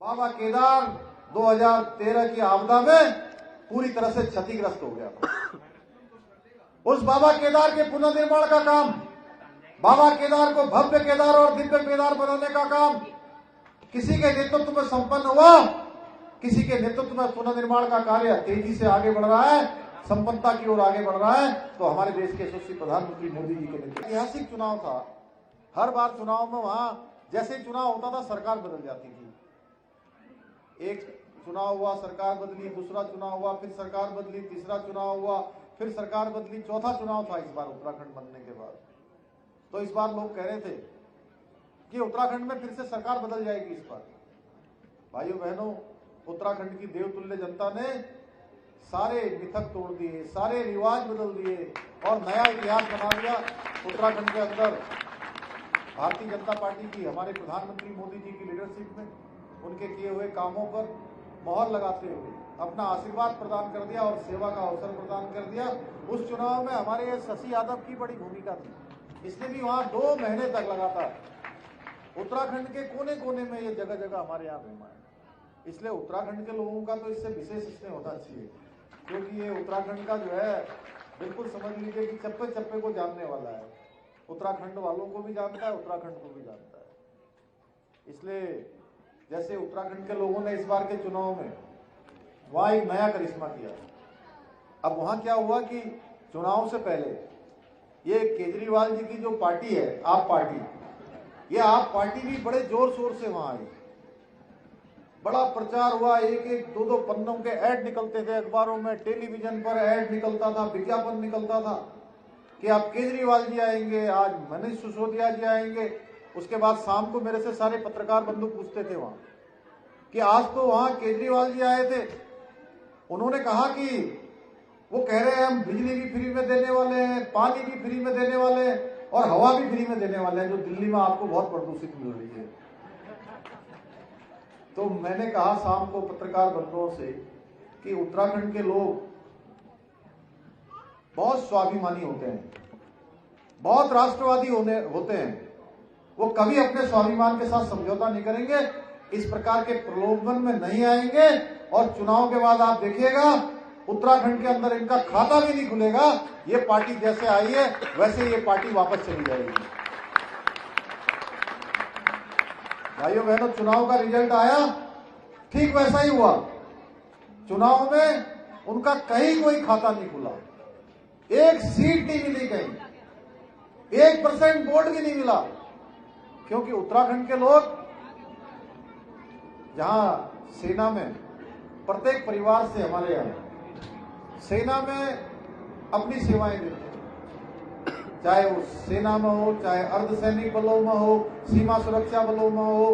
बाबा केदार 2013 की आपदा में पूरी तरह से क्षतिग्रस्त हो गया था। उस बाबा केदार के पुनर्निर्माण का काम, बाबा केदार को भव्य केदार और दिव्य केदार बनाने का काम किसी के नेतृत्व में संपन्न हुआ। किसी के नेतृत्व में पुनर्निर्माण का कार्य तेजी से आगे बढ़ रहा है, संपन्नता की ओर आगे बढ़ रहा है। तो हमारे देश के यशस्वी प्रधानमंत्री मोदी जी के नेतृत्व, ऐतिहासिक चुनाव था। हर बार चुनाव में वहां जैसे ही चुनाव होता था सरकार बदल जाती थी। एक चुनाव हुआ, सरकार बदली, दूसरा चुनाव हुआ, फिर सरकार बदली, तीसरा चुनाव हुआ, फिर सरकार बदली, चौथा चुनाव था इस बार उत्तराखंड बनने के बाद। तो इस बार लोग कह रहे थे कि उत्तराखंड में फिर से सरकार बदल जाएगी इस बार। भाइयों बहनों, उत्तराखंड की देवतुल्य जनता ने सारे मिथक तोड़ दिए, सारे रिवाज बदल दिए और नया इतिहास बना दिया। उत्तराखंड के अंदर भारतीय जनता पार्टी की, हमारे प्रधानमंत्री मोदी जी की लीडरशिप में उनके किए हुए कामों पर मोहर लगाते हुए अपना आशीर्वाद प्रदान कर दिया और सेवा का अवसर प्रदान कर दिया। उस चुनाव में हमारे शशि यादव की बड़ी भूमिका थी। इसने भी वहां 2 महीने तक लगातार उत्तराखंड के कोने कोने में ये जगह जगह हमारे यहाँ घूमा है। इसलिए उत्तराखंड के लोगों का तो इससे विशेष स्नेह होना चाहिए, क्योंकि ये उत्तराखंड का जो है बिल्कुल समझ लीजिए कि चप्पे चप्पे को जानने वाला है। उत्तराखंड वालों को भी जानता है, उत्तराखंड को भी जानता है। इसलिए जैसे उत्तराखंड के लोगों ने इस बार के चुनाव में वहां एक नया करिश्मा किया। अब वहां क्या हुआ कि चुनाव से पहले ये केजरीवाल जी की जो पार्टी है, आप पार्टी, ये आप पार्टी भी बड़े जोर शोर से वहां आई। बड़ा प्रचार हुआ, एक एक 2-2 पन्नों के ऐड निकलते थे अखबारों में, टेलीविजन पर ऐड निकलता था, विज्ञापन निकलता था कि आप केजरीवाल जी आएंगे, आज मनीष सिसोदिया जी आएंगे। उसके बाद शाम को मेरे से सारे पत्रकार बंधु पूछते थे वहां कि आज तो वहां केजरीवाल जी आए थे, उन्होंने कहा कि वो कह रहे हैं हम बिजली भी फ्री में देने वाले हैं, पानी भी फ्री में देने वाले हैं और हवा भी फ्री में देने वाले हैं, जो दिल्ली में आपको बहुत प्रदूषित मिल रही है। तो मैंने कहा शाम को पत्रकार बंधुओं से कि उत्तराखंड के लोग बहुत स्वाभिमानी होते हैं, बहुत राष्ट्रवादी होते हैं। वो कभी अपने स्वाभिमान के साथ समझौता नहीं करेंगे, इस प्रकार के प्रलोभन में नहीं आएंगे। और चुनाव के बाद आप देखिएगा उत्तराखंड के अंदर इनका खाता भी नहीं खुलेगा। ये पार्टी जैसे आई है वैसे ये पार्टी वापस चली जाएगी। भाइयों बहनों, चुनाव का रिजल्ट आया, ठीक वैसा ही हुआ। चुनाव में उनका कहीं कोई खाता नहीं खुला, एक सीट नहीं मिली, कहीं 1% वोट भी नहीं मिला, क्योंकि उत्तराखंड के लोग जहां सेना में प्रत्येक परिवार से, हमारे यहाँ सेना में अपनी सेवाएं देते हैं, चाहे वो सेना में हो, चाहे अर्धसैनिक बलों में हो, सीमा सुरक्षा बलों में हो,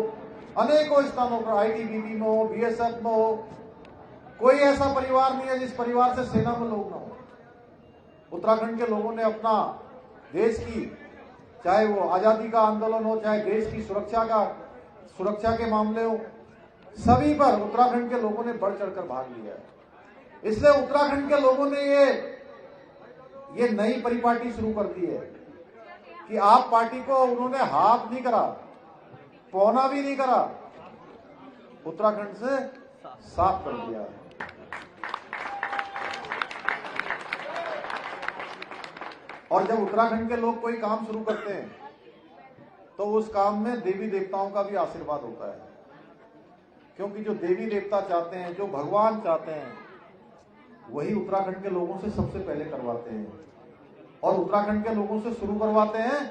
अनेकों स्थानों पर आईटीबीपी में हो, बीएसएफ में हो। कोई ऐसा परिवार नहीं है जिस परिवार से सेना में लोग ना हो। उत्तराखंड के लोगों ने अपना देश की, चाहे वो आजादी का आंदोलन हो, चाहे देश की सुरक्षा के मामले हो, सभी पर उत्तराखंड के लोगों ने बढ़ चढ़कर भाग लिया है। इसलिए उत्तराखंड के लोगों ने ये नई परिपाटी शुरू कर दी है कि आप पार्टी को उन्होंने हाथ नहीं करा, पौना भी नहीं करा, उत्तराखंड से साफ कर दिया है। और जब उत्तराखंड के लोग कोई काम शुरू करते हैं तो उस काम में देवी देवताओं का भी आशीर्वाद होता है, क्योंकि जो देवी देवता चाहते हैं, जो भगवान चाहते हैं, वही उत्तराखंड के लोगों से सबसे पहले करवाते हैं। और उत्तराखंड के लोगों से शुरू करवाते हैं,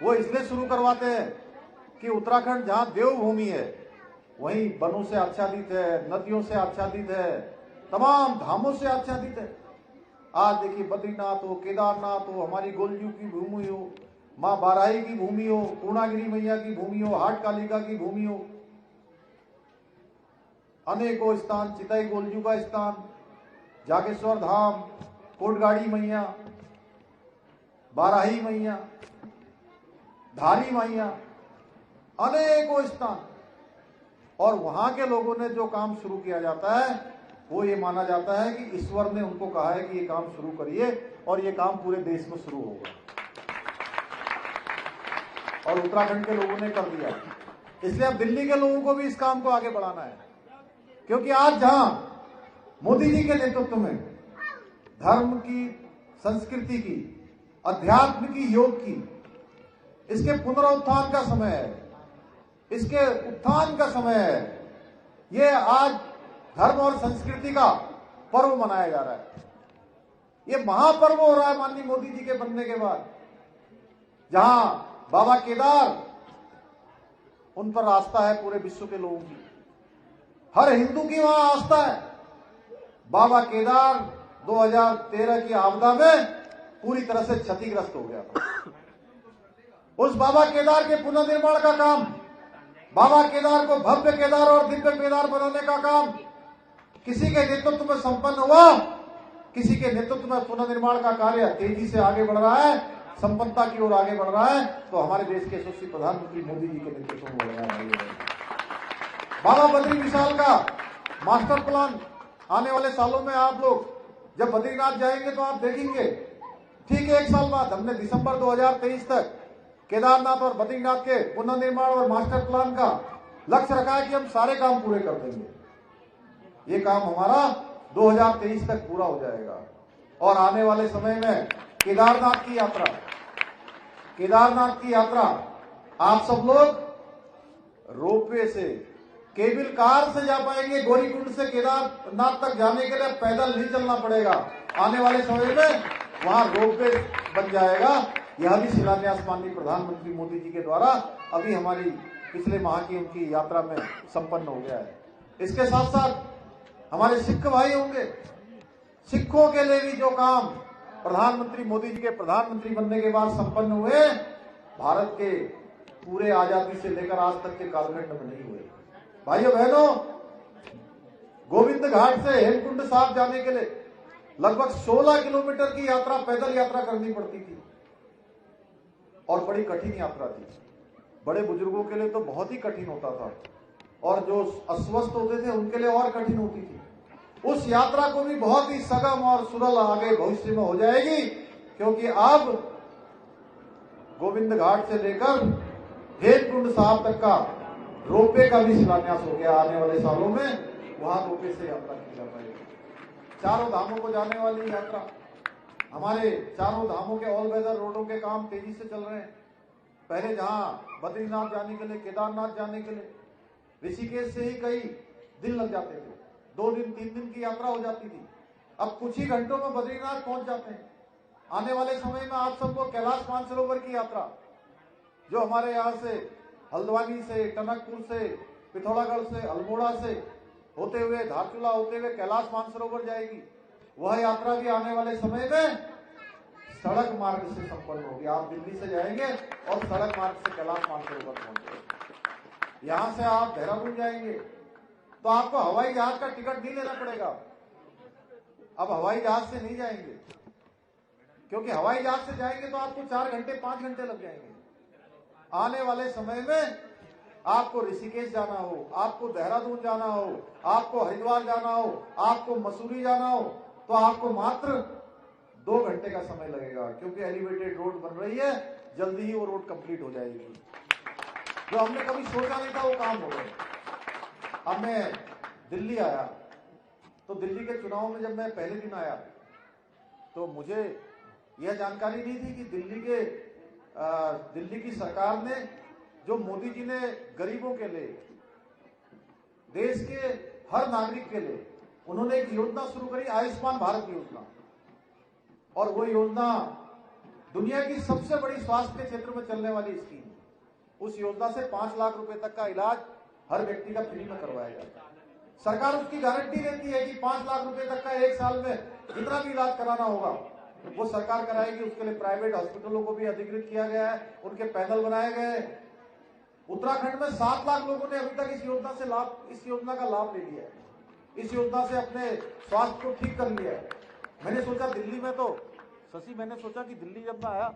वो इसलिए शुरू करवाते हैं कि उत्तराखंड जहां देवभूमि है, वहीं वनों से आच्छादित है, नदियों से आच्छादित है, तमाम धामों से आच्छादित है। आज देखिए, बद्रीनाथ हो, केदारनाथ हो, हमारी गोलजू की भूमि हो, माँ बाराही की भूमि हो, पूर्णागिरी मैया की भूमि हो, हाट कालिका की भूमि हो, अनेकों स्थान, चितई गोलजू का स्थान, जागेश्वर धाम, कोटगाड़ी मैया, बाराही मैया, धारी मैया, अनेकों स्थान। और वहां के लोगों ने जो काम शुरू किया जाता है, वो ये माना जाता है कि ईश्वर ने उनको कहा है कि ये काम शुरू करिए, और ये काम पूरे देश में शुरू होगा। और उत्तराखंड के लोगों ने कर दिया। इसलिए अब दिल्ली के लोगों को भी इस काम को आगे बढ़ाना है, क्योंकि आज जहां मोदी जी के नेतृत्व में धर्म की, संस्कृति की, अध्यात्म की, योग की, इसके पुनरुत्थान का समय है, इसके उत्थान का समय है। ये आज धर्म और संस्कृति का पर्व मनाया जा रहा है। ये महापर्व हो रहा है माननीय मोदी जी के बनने के बाद, जहां बाबा केदार, उन पर आस्था है पूरे विश्व के लोगों की, हर हिंदू की वहां आस्था है। बाबा केदार 2013 की आपदा में पूरी तरह से क्षतिग्रस्त हो गया था। उस बाबा केदार के पुनर्निर्माण का काम, बाबा केदार को भव्य केदार और दिव्य केदार बनाने का काम किसी के नेतृत्व में संपन्न हुआ। किसी के नेतृत्व में पुनर्निर्माण का कार्य तेजी से आगे बढ़ रहा है, संपन्नता की ओर आगे बढ़ रहा है, तो हमारे देश के यशस्वी प्रधानमंत्री मोदी जी के नेतृत्व में बढ़ रहा है। बाबा बद्री विशाल का मास्टर प्लान आने वाले सालों में आप लोग जब बद्रीनाथ जाएंगे तो आप देखेंगे, ठीक है, 1 साल बाद हमने दिसंबर 2023 तक केदारनाथ और बद्रीनाथ के पुनर्निर्माण और मास्टर प्लान का लक्ष्य रखा है कि हम सारे काम पूरे कर देंगे। ये काम हमारा 2023 तक पूरा हो जाएगा और आने वाले समय में केदारनाथ की यात्रा आप सब लोग रोपवे से, केबल कार से जा पाएंगे। गौरीकुंड से केदारनाथ तक जाने के लिए पैदल नहीं चलना पड़ेगा। आने वाले समय में वहां रोपवे बन जाएगा। यह भी शिलान्यास माननीय प्रधानमंत्री मोदी जी के द्वारा अभी हमारी पिछले माह की उनकी यात्रा में संपन्न हो गया है। इसके साथ साथ हमारे सिख भाई होंगे, सिखों के लिए भी जो काम प्रधानमंत्री मोदी जी के प्रधानमंत्री बनने के बाद संपन्न हुए, भारत के पूरे आजादी से लेकर आज तक के कालखंड में नहीं हुए। भाइयों बहनों, गोविंद घाट से हेमकुंड साहब जाने के लिए लगभग 16 किलोमीटर की यात्रा, पैदल यात्रा करनी पड़ती थी और बड़ी कठिन यात्रा थी। बड़े बुजुर्गों के लिए तो बहुत ही कठिन होता था और जो अस्वस्थ होते थे उनके लिए और कठिन होती थी। उस यात्रा को भी बहुत ही सगम और सुरल आगे भविष्य में हो जाएगी, क्योंकि अब गोविंद घाट से लेकर हेमकुंड साहब तक का रोपवे का भी शिलान्यास हो गया। आने वाले सालों में वहां रोपवे से यात्रा की जा पाएगी। चारों धामों को जाने वाली यात्रा, हमारे चारों धामों के ऑल वेदर रोडों के काम तेजी से चल रहे हैं। पहले जहां बद्रीनाथ जाने के लिए, केदारनाथ जाने के लिए ऋषिकेश से ही कई दिन लग जाते थे, 2 दिन 3 दिन की यात्रा हो जाती थी, अब कुछ ही घंटों में बद्रीनाथ पहुंच जाते हैं। आने वाले समय में आप सबको कैलाश मानसरोवर की यात्रा, जो हमारे यहाँ से हल्द्वानी से, टनकपुर से, पिथौरागढ़ से, अल्मोड़ा से होते हुए, धारचूला होते हुए कैलाश मानसरोवर जाएगी, वह यात्रा भी आने वाले समय में सड़क मार्ग से संपन्न होगी। आप दिल्ली से जाएंगे और सड़क मार्ग से कैलाश मानसरोवर पहुंचेंगे। यहां से आप देहरादून जाएंगे तो आपको हवाई जहाज का टिकट नहीं लेना पड़ेगा। अब हवाई जहाज से नहीं जाएंगे, क्योंकि हवाई जहाज से जाएंगे तो आपको 4 घंटे 5 घंटे लग जाएंगे। आने वाले समय में आपको ऋषिकेश जाना हो, आपको देहरादून जाना हो, आपको हरिद्वार जाना हो, आपको मसूरी जाना हो, तो आपको मात्र 2 घंटे का समय लगेगा, क्योंकि एलिवेटेड रोड बन रही है। जल्दी ही वो रोड कंप्लीट हो जाएगी। जो हमने कभी सोचा नहीं था वो काम हो गया। अब मैं दिल्ली आया तो दिल्ली के चुनाव में जब मैं पहले दिन आया तो मुझे यह जानकारी नहीं थी कि दिल्ली की सरकार ने, जो मोदी जी ने गरीबों के लिए, देश के हर नागरिक के लिए उन्होंने एक योजना शुरू करी, आयुष्मान भारत योजना। और वो योजना दुनिया की सबसे बड़ी स्वास्थ्य के क्षेत्र में चलने वाली स्कीम। उस योजना से 5 लाख रुपए तक का इलाज हर व्यक्ति का फ्री में करवाया जाता है। सरकार उसकी गारंटी देती है कि 5 लाख रुपए तक का 1 साल में जितना भी इलाज कराना होगा वो सरकार कराएगी। उसके लिए प्राइवेट हॉस्पिटलों को भी अधिकृत किया गया है, उनके पैनल बनाए गए हैं। उत्तराखंड में 7 लाख लोगों ने अभी तक इस योजना का लाभ ले लिया है, इस योजना से अपने स्वास्थ्य को ठीक कर लिया है। मैंने सोचा दिल्ली में तो मैंने सोचा कि दिल्ली जब मैं आया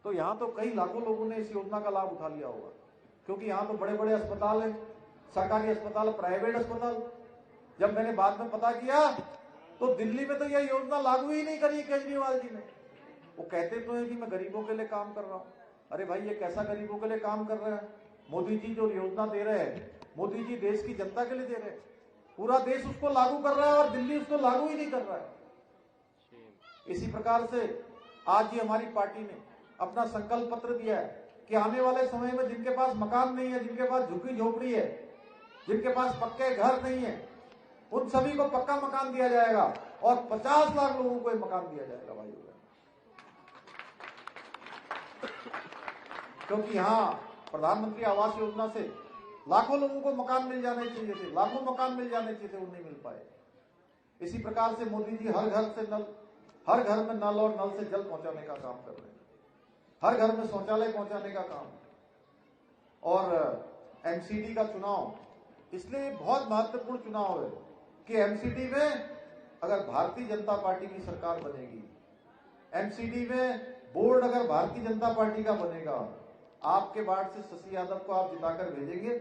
तो यहाँ तो कई लाखों लोगों ने इस योजना का लाभ उठा लिया होगा, क्योंकि यहाँ तो बड़े बड़े अस्पताल हैं, सरकारी अस्पताल, प्राइवेट अस्पताल। जब मैंने बाद में पता किया तो दिल्ली में तो यह योजना लागू ही नहीं करी केजरीवाल जी ने। वो कहते तो है कि मैं गरीबों के लिए काम कर रहा हूँ। अरे भाई, ये कैसा गरीबों के लिए काम कर रहे हैं? मोदी जी जो योजना दे रहे हैं, मोदी जी देश की जनता के लिए दे रहे हैं, पूरा देश उसको लागू कर रहा है और दिल्ली उसको लागू ही नहीं कर रहा है। इसी प्रकार से आज ही हमारी पार्टी ने अपना संकल्प पत्र दिया है कि आने वाले समय में जिनके पास मकान नहीं है, जिनके पास झुग्गी झोपड़ी है, जिनके पास पक्के घर नहीं है, उन सभी को पक्का मकान दिया जाएगा और 50 लाख लोगों को मकान दिया जाएगा भाई। क्योंकि यहाँ प्रधानमंत्री आवास योजना से लाखों लोगों को मकान मिल जाने चाहिए थे, लाखों मकान मिल जाने चाहिए थे, वो नहीं मिल पाए। इसी प्रकार से मोदी जी हर घर में नल और नल से जल पहुंचाने का काम कर रहे हैं, हर घर में शौचालय पहुंचाने का काम। और एमसीडी का चुनाव इसलिए बहुत महत्वपूर्ण चुनाव है कि एमसीडी में अगर भारतीय जनता पार्टी की सरकार बनेगी, एमसीडी में बोर्ड अगर भारतीय जनता पार्टी का बनेगा, आपके वार्ड से शशि यादव को आप जिताकर भेजेंगे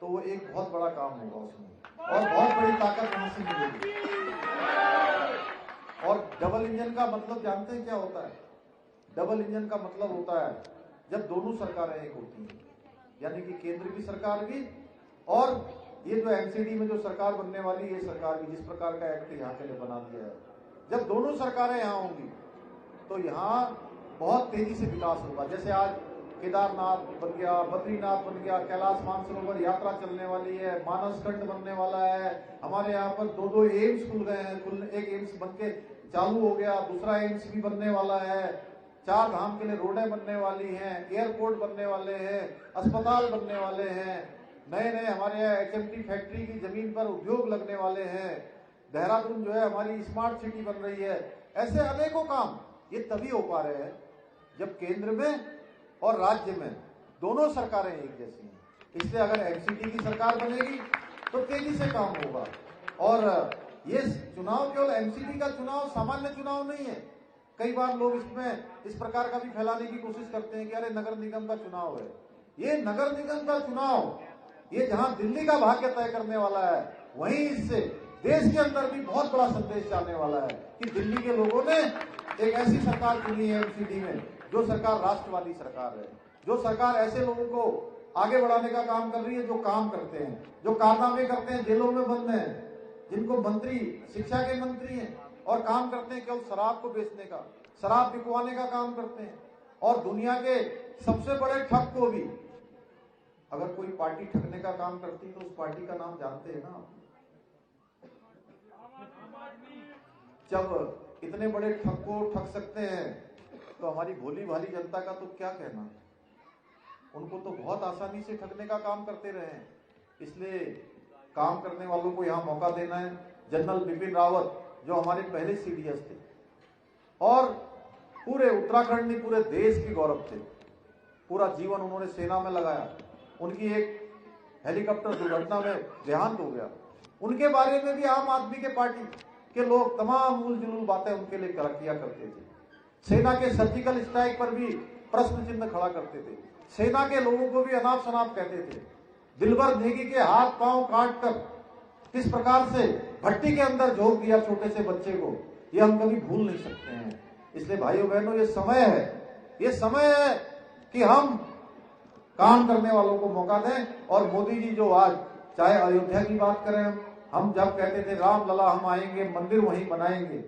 तो वो एक बहुत बड़ा काम होगा उसमें और बहुत बड़ी ताकत वहां से मिलेगी। और डबल इंजन का मतलब जानते हैं क्या होता है? डबल इंजन का मतलब होता है जब दोनों सरकारें एक होती हैं, यानी कि केंद्र की सरकार भी और ये जो एमसीडी में जो सरकार बनने वाली ये सरकार भी, जिस प्रकार का एक्ट यहाँ के लिए बना दिया है, जब दोनों सरकारें यहाँ होंगी तो यहाँ बहुत तेजी से विकास होगा। जैसे आज केदारनाथ बन गया, बद्रीनाथ बन गया, कैलाश मानसरोवर यात्रा चलने वाली है, मानसखंड बनने वाला है, हमारे यहाँ पर 2 एम्स खुल गए हैं, एक एम्स बनके चालू हो गया, दूसरा एम्स भी बनने वाला है, 4 धाम के लिए रोडें बनने वाली हैं, एयरपोर्ट बनने वाले हैं, अस्पताल बनने वाले हैं, नए नए हमारे यहाँ एचएमटी फैक्ट्री की जमीन पर उद्योग लगने वाले हैं, देहरादून जो है हमारी स्मार्ट सिटी बन रही है। ऐसे अनेकों काम ये तभी हो पा रहे हैं जब केंद्र में और राज्य में दोनों सरकारें एक जैसी हैं। इसलिए अगर एमसीडी की सरकार बनेगी तो तेजी से काम होगा। और ये चुनाव केवल एमसीडी का चुनाव सामान्य चुनाव नहीं है। कई बार लोग इसमें इस प्रकार का भी फैलाने की कोशिश करते हैं कि अरे नगर निगम का चुनाव है। ये नगर निगम का चुनाव, ये जहां दिल्ली का भाग्य तय करने वाला है, वहीं इससे देश के अंदर भी बहुत बड़ा संदेश जाने वाला है कि दिल्ली के लोगों ने एक ऐसी सरकार चुनी है एमसीडी में, जो सरकार राष्ट्रवादी सरकार है, जो सरकार ऐसे लोगों को आगे बढ़ाने का काम कर रही है जो काम करते हैं, जो कारनामे करते हैं, जेलों में बंद हैं, जिनको मंत्री, शिक्षा के मंत्री हैं और काम करते हैं केवल शराब को बेचने का, शराब बिकवाने का काम करते हैं। और दुनिया के सबसे बड़े ठग को भी अगर कोई पार्टी ठगने का काम करती है तो उस पार्टी का नाम जानते हैं ना। जब इतने बड़े ठग को ठग सकते हैं तो हमारी भोली भाली जनता का तो क्या कहना। उनको तो बहुत आसानी से ठगने का काम करते रहे हैं। इसलिए काम करने वालों को यहाँ मौका देना है। जनरल बिपिन रावत जो हमारे पहले सीडीएस थे और पूरे उत्तराखंड में पूरे देश के गौरव थे, पूरा जीवन उन्होंने सेना में लगाया, उनकी एक हेलीकॉप्टर दुर्घटना में देहांत हो गया। उनके बारे में भी आम आदमी के पार्टी के लोग तमाम उल जुलूल बातें उनके लिए किया करते थे। सेना के सर्जिकल स्ट्राइक पर भी प्रश्न चिन्ह खड़ा करते थे, सेना के लोगों को भी अनाप शनाप कहते थे। दिलबर नेगी के हाथ पांव काट कर किस प्रकार से भट्टी के अंदर झोंक दिया छोटे से बच्चे को, ये हम कभी भूल नहीं सकते हैं। इसलिए भाइयों बहनों, ये समय है कि हम काम करने वालों को मौका दें। और मोदी जी जो आज चाहे अयोध्या की बात करें, हम जब कहते थे राम लला हम आएंगे, मंदिर वहीं बनाएंगे,